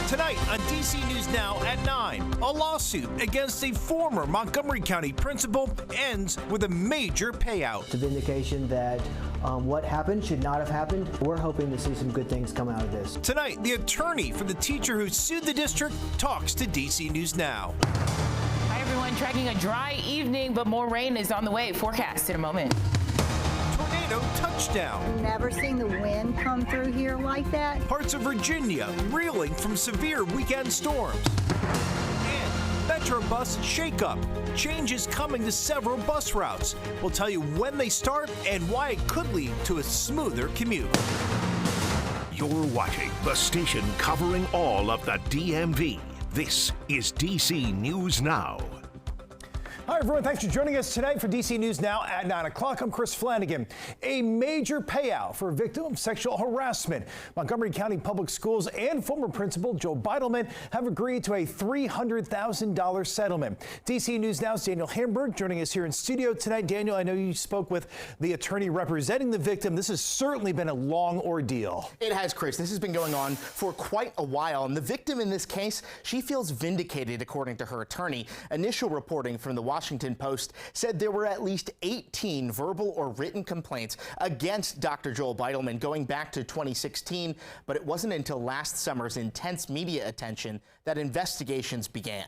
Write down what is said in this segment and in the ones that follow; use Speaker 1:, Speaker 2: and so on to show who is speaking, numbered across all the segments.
Speaker 1: Tonight on DC News Now at 9, a lawsuit against a former Montgomery County principal ends with a major payout.
Speaker 2: It's a vindication that what happened should not have happened. We're hoping to see some good things come out of this.
Speaker 1: Tonight, the attorney for the teacher who sued the district talks to DC News Now.
Speaker 3: Hi, everyone. Tracking a dry evening, but more rain is on the way. Forecast in a moment.
Speaker 1: Tornado touchdown.
Speaker 4: Never seen the wind come through here like that.
Speaker 1: Parts of Virginia reeling from severe weekend storms. And Metro bus shakeup. Changes coming to several bus routes. We'll tell you when they start and why it could lead to a smoother commute.
Speaker 5: You're watching the station covering all of the DMV. This is DC News Now.
Speaker 1: Hi, everyone. Thanks for joining us tonight for DC News Now at 9 o'clock. I'm Chris Flanagan. A major payout for a victim of sexual harassment. Montgomery County Public Schools and former principal Joe Beidelman have agreed to a $300,000 settlement. DC News Now's Daniel Hamburg joining us here in studio tonight. Daniel, I know you spoke with the attorney representing the victim. This has certainly been a long ordeal.
Speaker 6: It has, Chris. This has been going on for quite a while. And the victim in this case, she feels vindicated, according to her attorney. Initial reporting from the Washington Post said there were at least 18 verbal or written complaints against Dr. Joel Beidelman going back to 2016, but it wasn't until last summer's intense media attention that investigations began.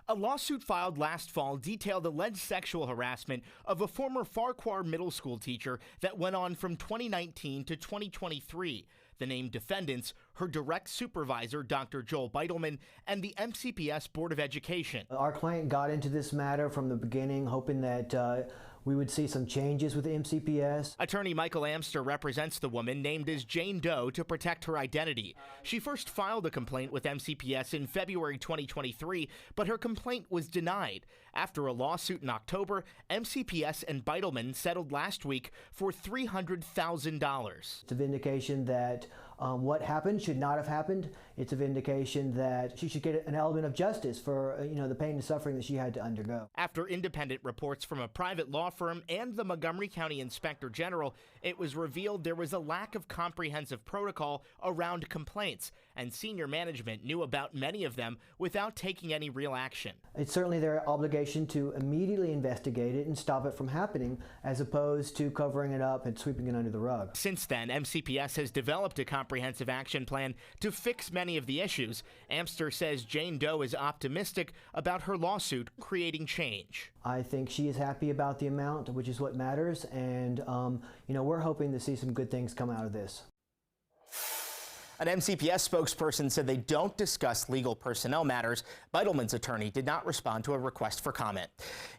Speaker 6: A lawsuit filed last fall detailed alleged sexual harassment of a former Farquhar Middle School teacher that went on from 2019 to 2023. The named defendants, her direct supervisor, Dr. Joel Beidelman, and the MCPS Board of Education.
Speaker 2: Our client got into this matter from the beginning, hoping that we would see some changes with the MCPS.
Speaker 6: Attorney Michael Amster represents the woman named as Jane Doe to protect her identity. She first filed a complaint with MCPS in February 2023, but her complaint was denied. After a lawsuit in October, MCPS and Beidelman settled last week for $300,000.
Speaker 2: It's a vindication that what happened should not have happened. It's a vindication that she should get an element of justice for the pain and suffering that she had to undergo.
Speaker 6: After independent reports from a private law firm and the Montgomery County Inspector General, it was revealed there was a lack of comprehensive protocol around complaints, and senior management knew about many of them without taking any real action.
Speaker 2: It's certainly their obligation to immediately investigate it and stop it from happening, as opposed to covering it up and sweeping it under the rug.
Speaker 6: Since then, MCPS has developed a comprehensive action plan to fix many of the issues. Amster says Jane Doe is optimistic about her lawsuit creating change.
Speaker 2: I think she is happy about the amount, which is what matters, and we're hoping to see some good things come out of this.
Speaker 6: An MCPS spokesperson said they don't discuss legal personnel matters. Beidelman's attorney did not respond to a request for comment.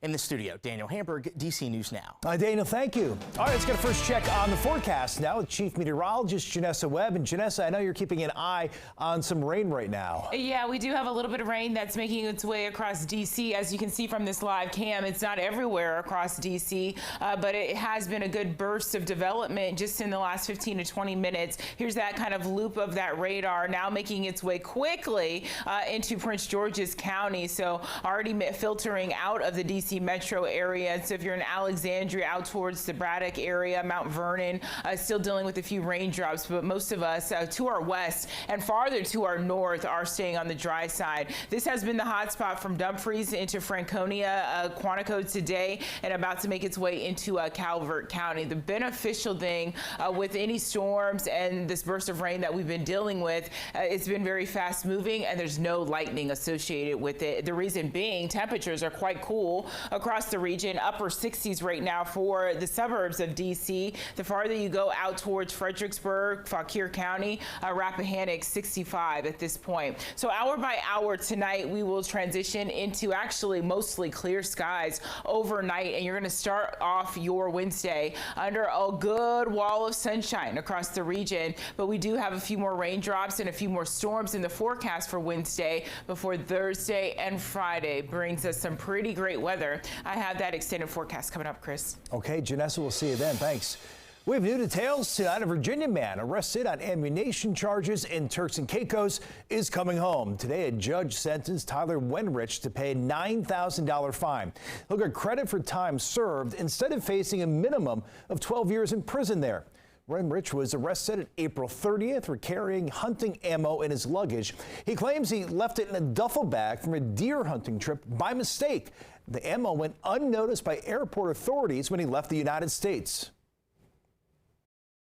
Speaker 6: In the studio, Daniel Hamburg, DC News Now.
Speaker 1: Daniel, thank you. All right, let's get a first check on the forecast now with Chief Meteorologist Janessa Webb. And Janessa, I know you're keeping an eye on some rain right now.
Speaker 3: Yeah, we do have a little bit of rain that's making its way across DC. As you can see from this live cam, it's not everywhere across DC, but it has been a good burst of development just in the last 15 to 20 minutes. Here's that kind of loop of that radar now making its way quickly into Prince George's County, so already filtering out of the DC metro area. So if you're in Alexandria, out towards the Braddock area, Mount Vernon, still dealing with a few raindrops, but most of us to our west and farther to our north are staying on the dry side. This has been the hot spot from Dumfries into Franconia, Quantico today, and about to make its way into Calvert County. The beneficial thing with any storms and this burst of rain that we've been dealing with, it's been very fast moving and there's no lightning associated with it. The reason being, temperatures are quite cool across the region, upper 60s right now for the suburbs of DC. The farther you go out towards Fredericksburg, Fauquier County, Rappahannock, 65 at this point. So hour by hour tonight, we will transition into actually mostly clear skies overnight, and you're going to start off your Wednesday under a good wall of sunshine across the region, but we do have a few more raindrops and a few more storms in the forecast for Wednesday before Thursday and Friday brings us some pretty great weather. I have that extended forecast coming up, Chris.
Speaker 1: Okay, Janessa, we'll see you then. Thanks. We have new details tonight. A Virginia man arrested on ammunition charges in Turks and Caicos is coming home. Today, a judge sentenced Tyler Wenrich to pay a $9,000 fine. He'll get credit for time served instead of facing a minimum of 12 years in prison there. Wenrich was arrested on April 30th for carrying hunting ammo in his luggage. He claims he left it in a duffel bag from a deer hunting trip by mistake. The ammo went unnoticed by airport authorities when he left the United States.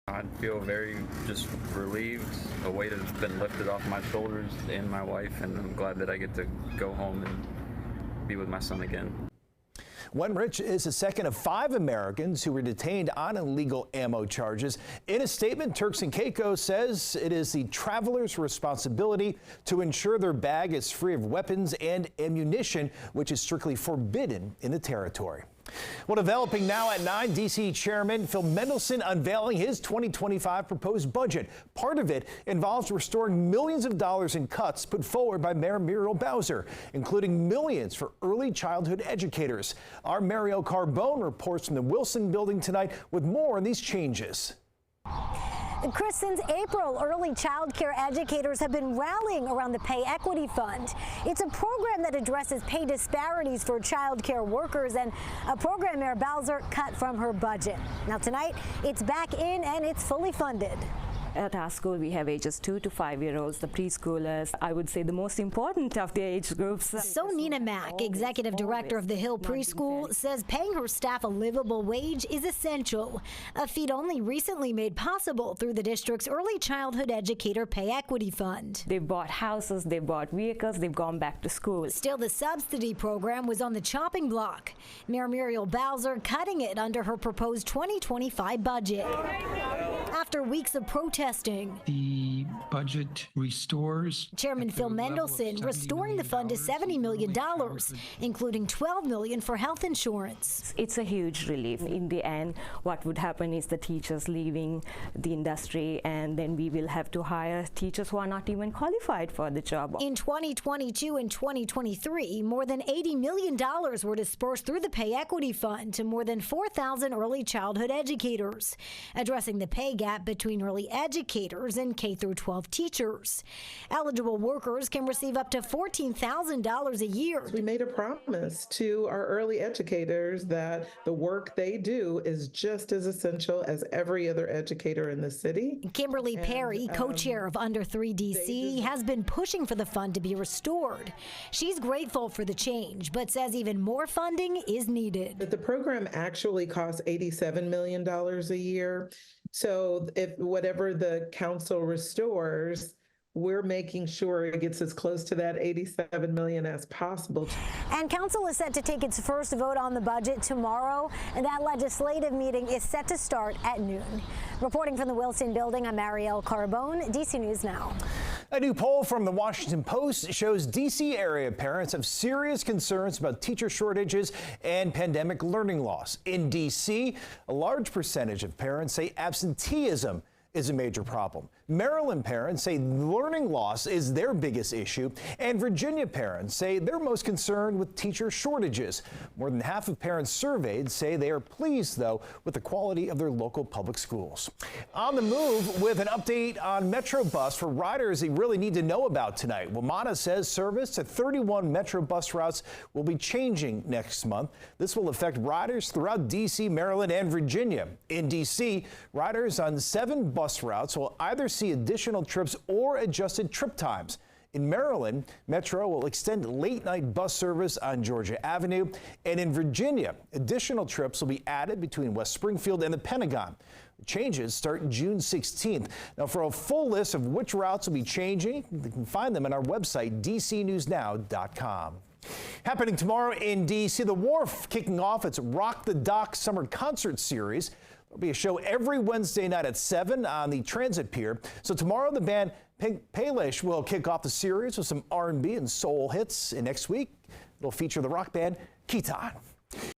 Speaker 7: I feel very just relieved. A weight has been lifted off my shoulders and my wife, and I'm glad that I get to go home and be with my son again.
Speaker 1: Wenrich is the second of 5 Americans who were detained on illegal ammo charges. In a statement, Turks and Caicos says it is the traveler's responsibility to ensure their bag is free of weapons and ammunition, which is strictly forbidden in the territory. Well, developing now at 9, D.C. Chairman Phil Mendelson unveiling his 2025 proposed budget. Part of it involves restoring millions of dollars in cuts put forward by Mayor Muriel Bowser, including millions for early childhood educators. Our Mariel Carbone reports from the Wilson Building tonight with more on these changes.
Speaker 8: Chris, since April, early child care educators have been rallying around the Pay Equity Fund. It's a program that addresses pay disparities for child care workers and a program Mayor Bowser cut from her budget. Now tonight, it's back in and it's fully funded.
Speaker 9: At our school, we have ages 2 to 5-year-olds, the preschoolers. I would say the most important of the age groups.
Speaker 8: So Nina Mack, executive director of the Hill Preschool, says paying her staff a livable wage is essential, a feat only recently made possible through the district's Early Childhood Educator Pay Equity Fund.
Speaker 9: They've bought houses, they've bought vehicles, they've gone back to school.
Speaker 8: Still, the subsidy program was on the chopping block. Mayor Muriel Bowser cutting it under her proposed 2025 budget. After weeks of protesting,
Speaker 10: the budget restores.
Speaker 8: Chairman Phil Mendelson restoring the fund to $70 million, including $12 million for health insurance.
Speaker 9: It's a huge relief. In the end, what would happen is the teachers leaving the industry, and then we will have to hire teachers who are not even qualified for the job.
Speaker 8: In 2022 and 2023, more than $80 million were dispersed through the Pay Equity Fund to more than 4,000 early childhood educators, addressing the pay gap between early educators and K-12 teachers. Eligible workers can receive up to $14,000 a year.
Speaker 11: We made a promise to our early educators that the work they do is just as essential as every other educator in the city.
Speaker 8: Kimberly Perry, co-chair of Under 3 DC, has been pushing for the fund to be restored. She's grateful for the change, but says even more funding is needed.
Speaker 11: The program actually costs $87 million a year. So if whatever the council restores, we're making sure it gets as close to that $87 million as possible.
Speaker 8: And council is set to take its first vote on the budget tomorrow, and that legislative meeting is set to start at noon. Reporting from the Wilson Building, I'm Mariel Carbone, DC News Now.
Speaker 1: A new poll from the Washington Post shows D.C. area parents have serious concerns about teacher shortages and pandemic learning loss. In D.C., a large percentage of parents say absenteeism is a major problem. Maryland parents say learning loss is their biggest issue, and Virginia parents say they're most concerned with teacher shortages. More than half of parents surveyed say they are pleased, though, with the quality of their local public schools. On the move with an update on Metro Bus for riders they really need to know about tonight. WMATA says service to 31 Metro Bus routes will be changing next month. This will affect riders throughout D.C., Maryland, and Virginia. In D.C., riders on 7 bus routes will either see additional trips or adjusted trip times. In Maryland, Metro will extend late-night bus service on Georgia Avenue. And in Virginia, additional trips will be added between West Springfield and the Pentagon. The changes start June 16th. Now, for a full list of which routes will be changing, you can find them on our website, dcnewsnow.com. Happening tomorrow in D.C., The Wharf kicking off its Rock the Dock Summer Concert Series. There'll be a show every Wednesday night at 7 on the Transit Pier. So tomorrow, the band Pink Palish will kick off the series with some R&B and soul hits. And next week, it'll feature the rock band Keaton.